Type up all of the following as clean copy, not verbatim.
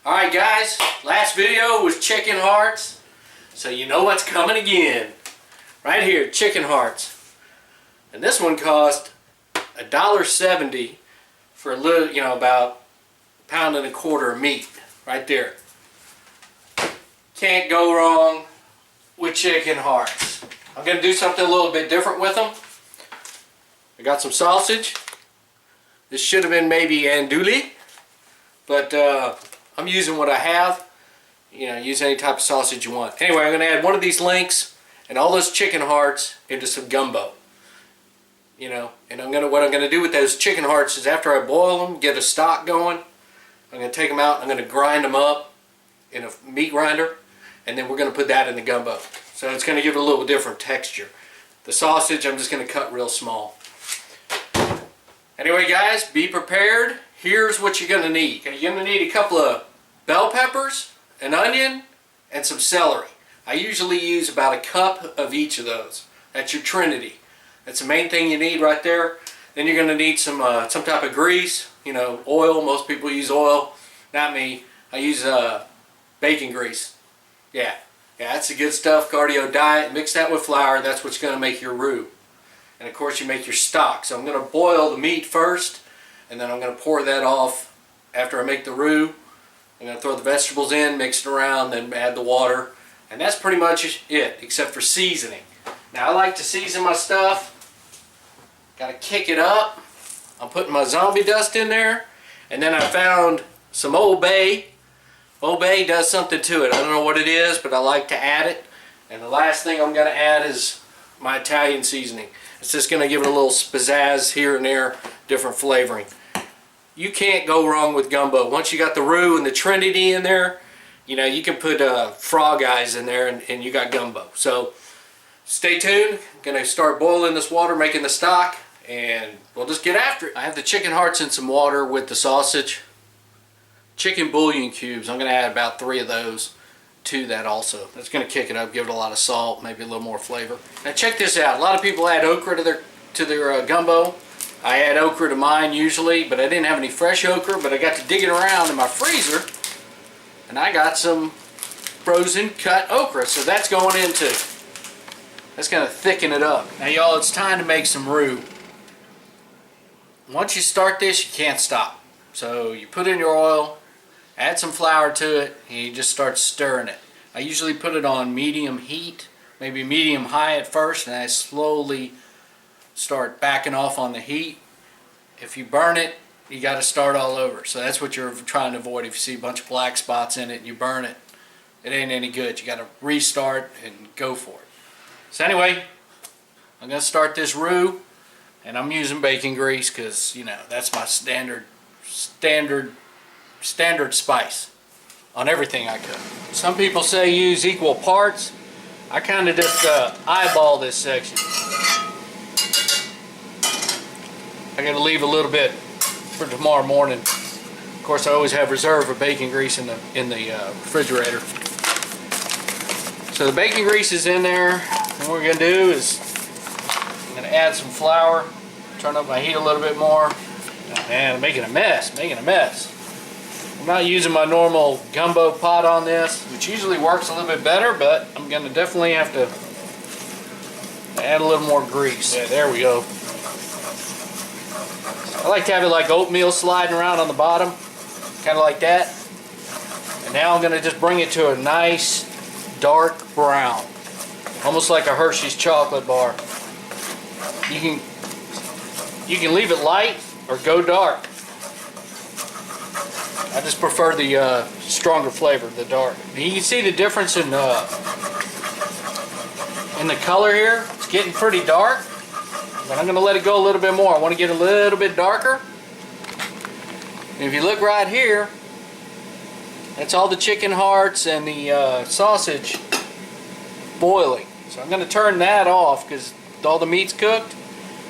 Alright guys, last video was chicken hearts, so you know what's coming again. Right here, chicken hearts. And this one cost $1.70 for a little, about £1.25 pounds of meat. Right there. Can't go wrong with chicken hearts. I'm going to do something a little bit different with them. I got some sausage. This should have been maybe andouille, but I'm using what I have. Use any type of sausage you want. Anyway, I'm going to add one of these links and all those chicken hearts into some gumbo. And what I'm going to do with those chicken hearts is after I boil them, get a stock going, I'm going to take them out, I'm going to grind them up in a meat grinder, and then we're going to put that in the gumbo. So it's going to give it a little different texture. The sausage I'm just going to cut real small. Anyway guys, be prepared. Here's what you're going to need. You're going to need a couple of bell peppers, an onion, and some celery. I usually use about a cup of each of those. That's your trinity. That's the main thing you need right there. Then you're going to need some type of grease, oil. Most people use oil. Not me. I use bacon grease. Yeah, that's the good stuff. Cardio diet. Mix that with flour. That's what's going to make your roux. And of course you make your stock. So I'm going to boil the meat first, and then I'm going to pour that off after I make the roux. I'm going to throw the vegetables in, mix it around, then add the water. And that's pretty much it, except for seasoning. Now I like to season my stuff. Got to kick it up. I'm putting my zombie dust in there. And then I found some Old Bay. Old Bay does something to it. I don't know what it is, but I like to add it. And the last thing I'm going to add is my Italian seasoning. It's just going to give it a little pizzazz here and there, different flavoring. You can't go wrong with gumbo. Once you got the roux and the trinity in there, you can put frog eyes in there and you got gumbo. So stay tuned. I'm going to start boiling this water, making the stock, and we'll just get after it. I have the chicken hearts in some water with the sausage. Chicken bouillon cubes. I'm going to add about 3 of those to that also. That's going to kick it up, give it a lot of salt, maybe a little more flavor. Now check this out. A lot of people add okra to their gumbo. I add okra to mine usually, but I didn't have any fresh okra, but I got to digging around in my freezer, and I got some frozen cut okra, so that's going in too. That's going to thicken it up. Now y'all, it's time to make some roux. Once you start this, you can't stop. So you put in your oil, add some flour to it, and you just start stirring it. I usually put it on medium heat, maybe medium high at first, and I slowly start backing off on the heat. If you burn it, you got to start all over. So that's what you're trying to avoid. If you see a bunch of black spots in it and you burn it, it ain't any good. You got to restart and go for it. So anyway, I'm going to start this roux, and I'm using bacon grease because, that's my standard spice on everything I cook. Some people say use equal parts. I kind of just eyeball this section. I got to leave a little bit for tomorrow morning. Of course, I always have reserve of bacon grease in the refrigerator. So the bacon grease is in there. And what we're going to do is I'm going to add some flour, turn up my heat a little bit more. Oh, man, I'm making a mess. I'm not using my normal gumbo pot on this, which usually works a little bit better, but I'm going to definitely have to add a little more grease. Yeah, there we go. I like to have it like oatmeal sliding around on the bottom, kind of like that. And now I'm going to just bring it to a nice dark brown, almost like a Hershey's chocolate bar. You can leave it light or go dark. I just prefer the stronger flavor, the dark. You can see the difference in the color here. It's getting pretty dark. But I'm going to let it go a little bit more. I want to get a little bit darker. And if you look right here, that's all the chicken hearts and the sausage boiling. So I'm going to turn that off because all the meat's cooked.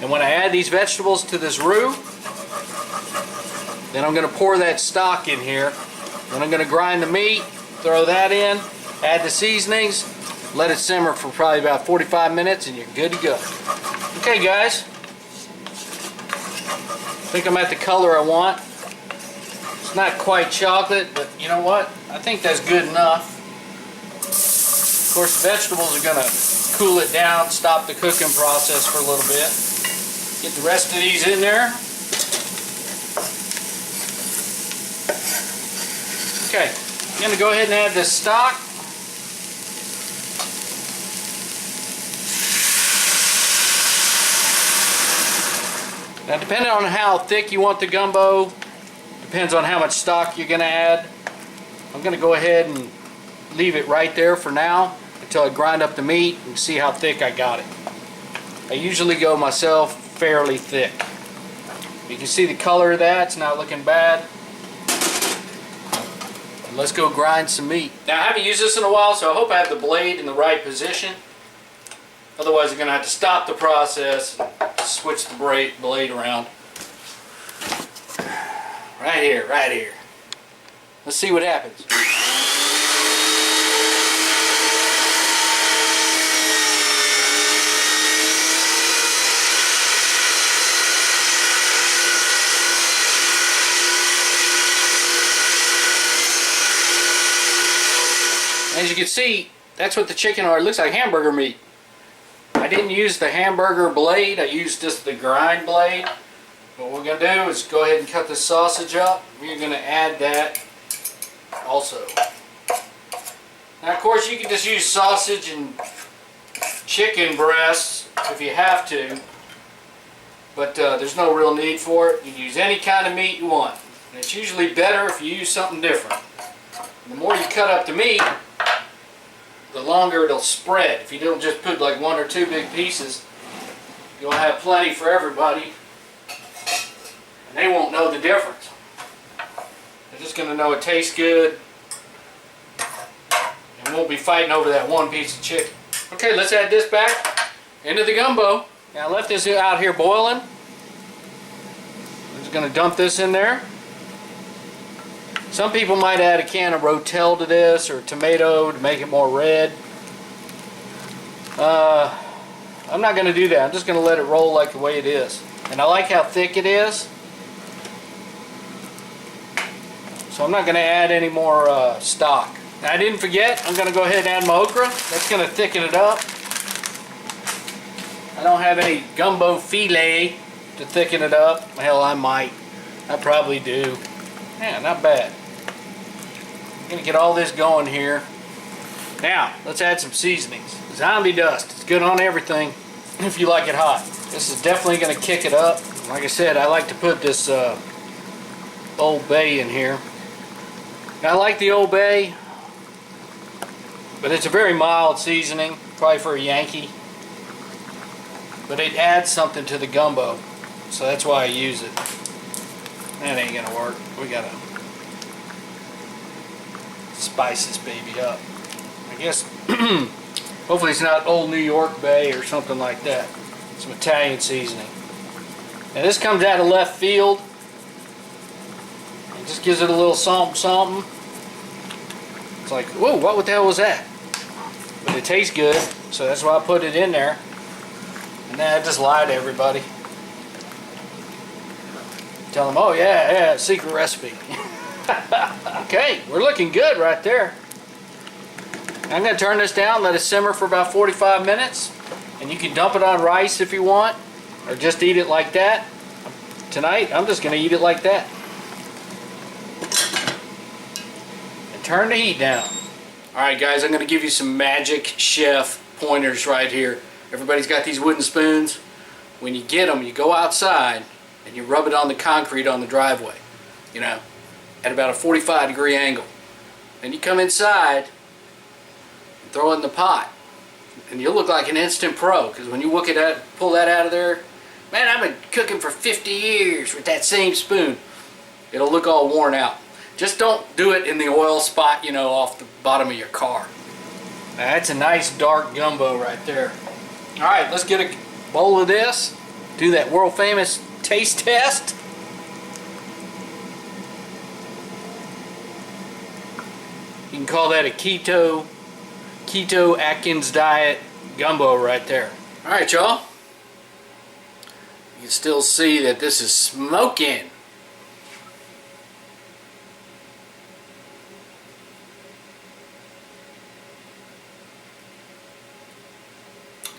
And when I add these vegetables to this roux, then I'm going to pour that stock in here. Then I'm going to grind the meat, throw that in, add the seasonings, let it simmer for probably about 45 minutes, and you're good to go. Okay guys, I think I'm at the color I want. It's not quite chocolate, but you know what? I think that's good enough. Of course, the vegetables are going to cool it down, stop the cooking process for a little bit. Get the rest of these in there. Okay, I'm going to go ahead and add this stock. Now, depending on how thick you want the gumbo, depends on how much stock you're going to add. I'm going to go ahead and leave it right there for now until I grind up the meat and see how thick I got it. I usually go myself fairly thick. You can see the color of that, it's not looking bad. And let's go grind some meat. Now, I haven't used this in a while, so I hope I have the blade in the right position. Otherwise, I'm going to have to stop the process, switch the blade around. Right here, right here. Let's see what happens. As you can see, that's what the chicken are. It looks like hamburger meat. I didn't use the hamburger blade, I used just the grind blade. What we're going to do is go ahead and cut the sausage up. We're going to add that also. Now, of course, you can just use sausage and chicken breasts if you have to, but there's no real need for it. You can use any kind of meat you want. And it's usually better if you use something different. And the more you cut up the meat, the longer it'll spread. If you don't just put like 1 or 2 big pieces, you'll have plenty for everybody. And they won't know the difference. They're just going to know it tastes good. And won't be fighting over that one piece of chicken. Okay, let's add this back into the gumbo. Now I left this out here boiling. I'm just going to dump this in there. Some people might add a can of Rotel to this or tomato to make it more red. I'm not going to do that. I'm just going to let it roll like the way it is. And I like how thick it is. So I'm not going to add any more stock. Now, I didn't forget, I'm going to go ahead and add my okra. That's going to thicken it up. I don't have any gumbo filet to thicken it up. Hell, I might. I probably do. Yeah, not bad. I'm going to get all this going here. Now, let's add some seasonings. Zombie dust. It's good on everything if you like it hot. This is definitely going to kick it up. Like I said, I like to put this Old Bay in here. Now, I like the Old Bay, but it's a very mild seasoning, probably for a Yankee. But it adds something to the gumbo, so that's why I use it. That ain't going to work. We got to spice this baby up. I guess hopefully it's not Old New York Bay or something like that. Some Italian seasoning. Now this comes out of left field. It just gives it a little something. It's like, whoa, what the hell was that? But it tastes good, so that's why I put it in there. And then I just lie to everybody. Tell them, oh yeah, secret recipe. Okay, we're looking good right there. I'm going to turn this down, let it simmer for about 45 minutes. And you can dump it on rice if you want, or just eat it like that. Tonight, I'm just going to eat it like that. And turn the heat down. Alright guys, I'm going to give you some magic chef pointers right here. Everybody's got these wooden spoons. When you get them, you go outside and you rub it on the concrete on the driveway. You know, at about a 45-degree angle. Then you come inside and throw it in the pot. And you'll look like an instant pro, because when you pull that out of there, man, I've been cooking for 50 years with that same spoon. It'll look all worn out. Just don't do it in the oil spot, you know, off the bottom of your car. Now, that's a nice dark gumbo right there. Alright, let's get a bowl of this. Do that world famous taste test. You can call that a keto Atkins diet gumbo right there. Alright y'all, you can still see that this is smoking.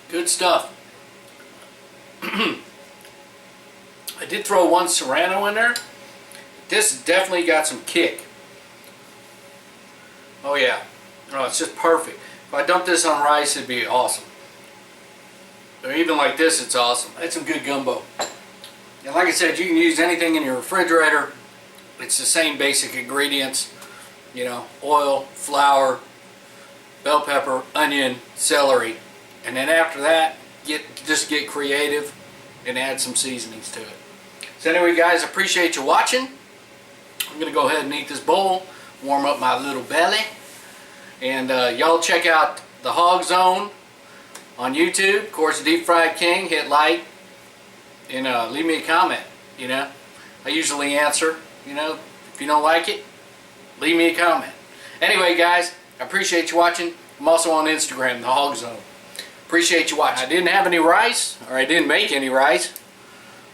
Good stuff. I did throw one Serrano in there. This has definitely got some kick. Oh yeah. Oh, it's just perfect. If I dump this on rice, it'd be awesome. Or even like this, it's awesome. That's some good gumbo. And like I said, you can use anything in your refrigerator. It's the same basic ingredients. You know, oil, flour, bell pepper, onion, celery. And then after that, just get creative and add some seasonings to it. So anyway, guys, I appreciate you watching. I'm going to go ahead and eat this bowl, warm up my little belly. And y'all check out the Hog Zone on YouTube. Of course, Deep Fried King. Hit like and leave me a comment. You know, I usually answer. You know, if you don't like it, leave me a comment. Anyway, guys, I appreciate you watching. I'm also on Instagram, the Hog Zone. Appreciate you watching. I didn't have any rice, or I didn't make any rice,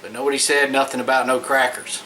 but nobody said nothing about no crackers.